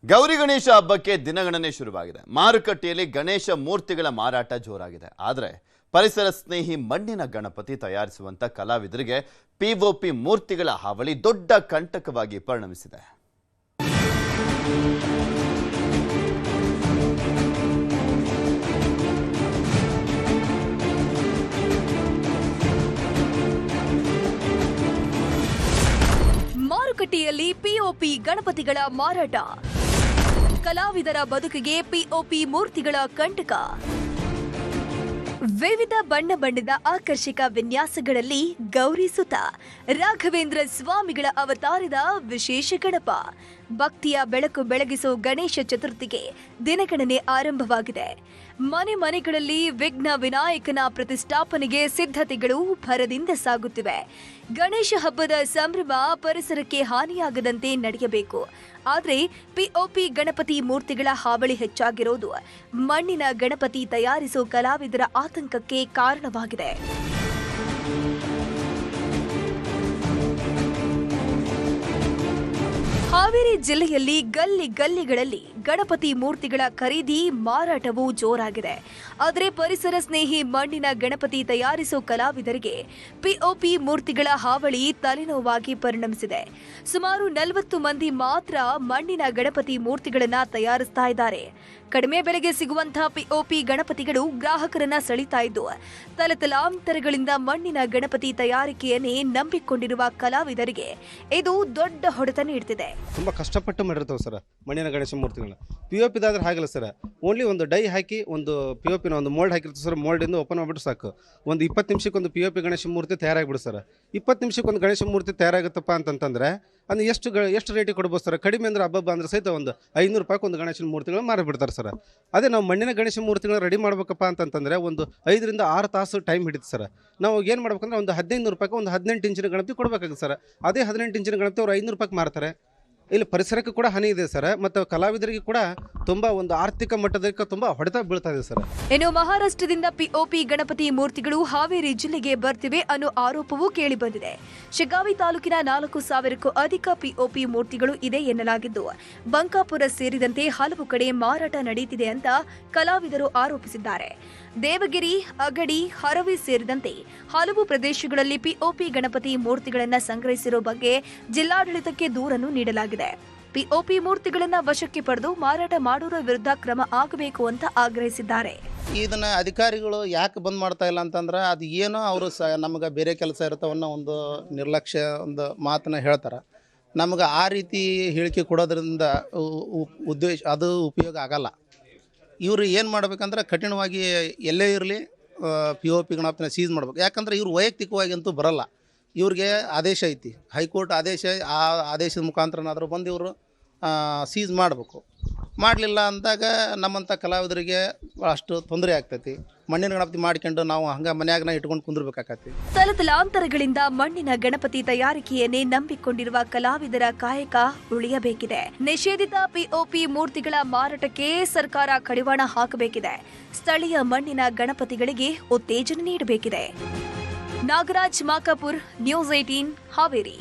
ಗೌರಿ ಗಣೇಶ ಹಬ್ಬಕ್ಕೆ ದಿನಗಣನೆ ಶುರುವಾಗಿದೆ. ಮಾರುಕಟ್ಟೆಯಲ್ಲಿ ಗಣೇಶ ಮೂರ್ತಿಗಳ ಮಾರಾಟ ಜೋರಾಗಿದೆ. ಆದರೆ ಪರಿಸರ ಸ್ನೇಹಿ ಮಣ್ಣಿನ ಗಣಪತಿ ತಯಾರಿಸುವಂತ ಕಲಾವಿದರಿಗೆ ಪಿಒಪಿ ಮೂರ್ತಿಗಳ ಹಾವಳಿ ದೊಡ್ಡ ಕಂಟಕವಾಗಿ ಪರಿಣಮಿಸಿದೆ. ಮಾರುಕಟ್ಟೆಯಲ್ಲಿ ಪಿಒಪಿ ಗಣಪತಿಗಳ ಮಾರಾಟ, ಕಲಾವಿದರ ಬದುಕಿಗೆ ಪಿಒಪಿ ಮೂರ್ತಿಗಳ ಕಂಟಕ. ವಿವಿಧ ಬಣ್ಣ ಬಣ್ಣದ ಆಕರ್ಷಕ ವಿನ್ಯಾಸಗಳಲ್ಲಿ ಗೌರಿ ಸುತ ರಾಘವೇಂದ್ರ ಸ್ವಾಮಿಗಳ ಅವತಾರದ ವಿಶೇಷ ಗಣಪ. ಭಕ್ತಿಯ ಬೆಳಕು ಬೆಳಗಿಸೋ ಗಣೇಶ ಚತುರ್ಥಿಗೆ ದಿನಗಣನೆ ಆರಂಭವಾಗಿದೆ. ಮನೆ ಮನೆಗಳಲ್ಲಿ ವಿಘ್ನ ವಿನಾಯಕನ ಪ್ರತಿಷ್ಠಾಪನೆಗೆ ಸಿದ್ಧತೆಗಳು ಭರದಿಂದ ಸಾಗುತ್ತಿವೆ. ಗಣೇಶ ಹಬ್ಬದ ಸಂಭ್ರಮ ಪರಿಸರಕ್ಕೆ ಹಾನಿಯಾಗದಂತೆ ನಡೆಯಬೇಕು. ಆದರೆ ಪಿಒಪಿ ಗಣಪತಿ ಮೂರ್ತಿಗಳ ಹಾವಳಿ ಹೆಚ್ಚಾಗಿರೋದು ಮಣ್ಣಿನ ಗಣಪತಿ ತಯಾರಿಸೋ ಕಲಾವಿದರ ಆತಂಕಕ್ಕೆ ಕಾರಣವಾಗಿದೆ. ಹಾವೇರಿ ಜಿಲ್ಲೆಯಲ್ಲಿ ಗಲ್ಲಿಗಳಲ್ಲಿ ಗಣಪತಿ ಮೂರ್ತಿಗಳ ಖರೀದಿ ಮಾರಾಟವೂ ಜೋರಾಗಿದೆ. ಆದರೆ ಪರಿಸರ ಸ್ನೇಹಿ ಮಣ್ಣಿನ ಗಣಪತಿ ತಯಾರಿಸೋ ಕಲಾವಿದರಿಗೆ ಪಿಒಪಿ ಮೂರ್ತಿಗಳ ಹಾವಳಿ ತಲೆನೋವಾಗಿ ಪರಿಣಮಿಸಿದೆ. ಸುಮಾರು 40 ಮಂದಿ ಮಾತ್ರ ಮಣ್ಣಿನ ಗಣಪತಿ ಮೂರ್ತಿಗಳನ್ನ ತಯಾರಿಸ್ತಾ ಇದ್ದಾರೆ. ಕಡಿಮೆ ಬೆಲೆಗೆ ಸಿಗುವಂತಹ ಪಿಒಪಿ ಗಣಪತಿಗಳು ಗ್ರಾಹಕರನ್ನ ಸೆಳೀತಾ ಇದ್ದು, ತಲತಲಾಂತರಗಳಿಂದ ಮಣ್ಣಿನ ಗಣಪತಿ ತಯಾರಿಕೆಯನ್ನೇ ನಂಬಿಕೊಂಡಿರುವ ಕಲಾವಿದರಿಗೆ ಇದು ದೊಡ್ಡ ಹೊಡೆತ ನೀಡುತ್ತಿದೆ. ತುಂಬ ಕಷ್ಟಪಟ್ಟು ಮಾಡಿರ್ತಾವೆ ಸರ್ ಮಣ್ಣಿನ ಗಣೇಶ ಮೂರ್ತಿಗಳನ್ನ. ಪಿಒಪಿದಾದ್ರೆ ಹಾಗಿಲ್ಲ ಸರ್, ಓನ್ಲಿ ಒಂದು ಡೈ ಹಾಕಿ ಒಂದು ಪಿಒಪಿನ ಒಂದು ಮೋಲ್ಡ್ ಹಾಕಿರ್ತೀವಿ ಸರ್. ಮೋಲ್ಡಿಂದ ಓಪನ್ ಮಾಡಿಬಿಟ್ಟು ಸಾಕು, ಒಂದು 20 ನಿಮಿಷಕ್ಕೆ ಒಂದು ಪಿಒಪಿ ಗಣೇಶ ಮೂರ್ತಿ ತಯಾರಾಗಿಬಿಡು ಸರ್. 20 ನಿಮಿಷಕ್ಕೆ ಒಂದು ಗಣೇಶ ಮೂರ್ತಿ ತಯಾರಾಗುತ್ತಪ್ಪ ಅಂತಂತಂದ್ರೆ ಅದು ಎಷ್ಟು ರೇಟಿಗೆ ಕೊಡ್ಬೋದು ಸರ್? ಕಡಿಮೆ ಅಂದ್ರೆ ಹಬ್ಬ ಅಂದ್ರೆ ಸಹಿತ ಒಂದು 500 ರೂಪಾಯಿಗೆ ಒಂದು ಗಣೇಶನ ಮೂರ್ತಿಗಳನ್ನ ಮಾರಿಬಿಡ್ತಾರೆ ಸರ್. ಅದೇ ನಾವು ಮಣ್ಣಿನ ಗಣೇಶ ಮೂರ್ತಿಗಳನ್ನ ರೆಡಿ ಮಾಡ್ಬೇಕಪ್ಪ ಅಂತಂತಂದರೆ ಒಂದು 5 ರಿಂದ 6 ತಾಸು ಟೈಮ್ ಹಿಡಿತು ಸರ್. ನಾವು ಏನು ಮಾಡ್ಬೇಕಂದ್ರೆ ಒಂದು 1500 ರೂಪಾಯಿಗೆ ಒಂದು 18 ಇಂಚಿನ ಗಣಪತಿ ಕೊಡಬೇಕಾಗುತ್ತೆ ಸರ್. ಅದೇ 18 ಇಂಚಿನ ಗಣಪತಿ ಅವ್ರು 500 ರೂಪಾಯಿಗೆ ಮಾರ್ತಾರೆ. ಇಲ್ಲಿ ಪರಿಸರಕ್ಕೆ ಕೂಡ ಹಾನಿ ಇದೆ ಸರ್, ಮತ್ತು ಕಲಾವಿದರಿಗೆ ಕೂಡ ತುಂಬ ಒಂದು ಆರ್ಥಿಕ ಮಟ್ಟದಕ್ಕೆ ತುಂಬ ಹೊಡೆತ ಬೀಳ್ತಾ ಇದೆ ಸರ್. ಇನ್ನು ಮಹಾರಾಷ್ಟ್ರದಿಂದ ಪಿಒಪಿ ಗಣಪತಿ ಮೂರ್ತಿಗಳು ಹಾವೇರಿ ಜಿಲ್ಲೆಗೆ ಬರ್ತಿವೆ ಅನ್ನೋ ಆರೋಪವೂ ಕೇಳಿ ಬಂದಿದೆ. ಶಿಗ್ಗಾವಿ ತಾಲೂಕಿನ 4000ಕ್ಕೂ ಅಧಿಕ ಪಿಒಪಿ ಮೂರ್ತಿಗಳು ಇದೆ ಎನ್ನಲಾಗಿದ್ದು, ಬಂಕಾಪುರ ಸೇರಿದಂತೆ ಹಲವು ಕಡೆ ಮಾರಾಟ ನಡೆಯುತ್ತಿದೆ ಅಂತ ಕಲಾವಿದರು ಆರೋಪಿಸಿದ್ದಾರೆ. ದೇವಗಿರಿ, ಅಗಡಿ, ಹರವಿ ಸೇರಿದಂತೆ ಹಲವು ಪ್ರದೇಶಗಳಲ್ಲಿ ಪಿಒಪಿ ಗಣಪತಿ ಮೂರ್ತಿಗಳನ್ನು ಸಂಗ್ರಹಿಸಿರೋ ಬಗ್ಗೆ ಜಿಲ್ಲಾಡಳಿತಕ್ಕೆ ದೂರನ್ನು ನೀಡಲಾಗಿದೆ. ಪಿಒಪಿ ಮೂರ್ತಿಗಳನ್ನ ವಶಕ್ಕೆ ಪಡೆದು ಮಾರಾಟ ಮಾಡೋರ ವಿರುದ್ಧ ಕ್ರಮ ಆಗಬೇಕು ಅಂತ ಆಗ್ರಹಿಸಿದ್ದಾರೆ. ಇದನ್ನ ಅಧಿಕಾರಿಗಳು ಯಾಕೆ ಬಂದ್ ಮಾಡ್ತಾ ಇಲ್ಲ ಅಂತಂದ್ರೆ ಅದು ಏನೋ ಅವರು ನಮಗೆ ಬೇರೆ ಕೆಲಸ ಇರ್ತಾವನ್ನೋ ಒಂದು ನಿರ್ಲಕ್ಷ್ಯ ಒಂದು ಮಾತನ್ನ ಹೇಳ್ತಾರೆ. ನಮಗೆ ಆ ರೀತಿ ಹೇಳಿಕೆ ಕೊಡೋದ್ರಿಂದ ಉದ್ದೇಶ ಅದು ಉಪಯೋಗ ಆಗಲ್ಲ. ಇವರು ಏನು ಮಾಡ್ಬೇಕಂದ್ರೆ ಕಠಿಣವಾಗಿ ಎಲ್ಲೇ ಇರಲಿ ಪಿಒಪಿ ಗಣಪತಿನ ಸೀಸ್ ಮಾಡ್ಬೇಕು. ಯಾಕಂದ್ರೆ ಇವ್ರು ವೈಯಕ್ತಿಕವಾಗಿ ಅಂತೂ ಬರಲ್ಲ, ಇವ್ರಿಗೆ ಆದೇಶ ಐತಿ, ಹೈಕೋರ್ಟ್ ಆದೇಶ. ಆ ಆದೇಶದ ಮುಖಾಂತರನಾದರೂ ಬಂದು ಇವರು ಸೀಸ್ ಮಾಡಬೇಕು. ಮಾಡಲಿಲ್ಲ ಅಂದಾಗ ನಮ್ಮಂಥ ಕಲಾವಿದರಿಗೆ ಅಷ್ಟು ತೊಂದರೆ ಆಗ್ತೈತಿ. ಮಣ್ಣಿನ ಗಣಪತಿ ಮಾಡ್ಕೊಂಡು ನಾವು ಹಂಗೆ ಮನ್ಯಾಗನ ಇಟ್ಕೊಂಡು ಕುಂದಿರ್ಬೇಕಾಗತ್ತೆ. ತಲತಲಾಂತರಗಳಿಂದ ಮಣ್ಣಿನ ಗಣಪತಿ ತಯಾರಿಕೆಯನ್ನೇ ನಂಬಿಕೊಂಡಿರುವ ಕಲಾವಿದರ ಕಾಯಕ ಉಳಿಯಬೇಕಿದೆ. ನಿಷೇಧಿತ ಪಿಒಪಿ ಮೂರ್ತಿಗಳ ಮಾರಾಟಕ್ಕೆ ಸರ್ಕಾರ ಕಡಿವಾಣ ಹಾಕಬೇಕಿದೆ. ಸ್ಥಳೀಯ ಮಣ್ಣಿನ ಗಣಪತಿಗಳಿಗೆ ಉತ್ತೇಜನ ನೀಡಬೇಕಿದೆ. ನಾಗರಾಜ್ ಮಾಕಾಪುರ್, ನ್ಯೂಸ್ 18 ಹಾವೇರಿ.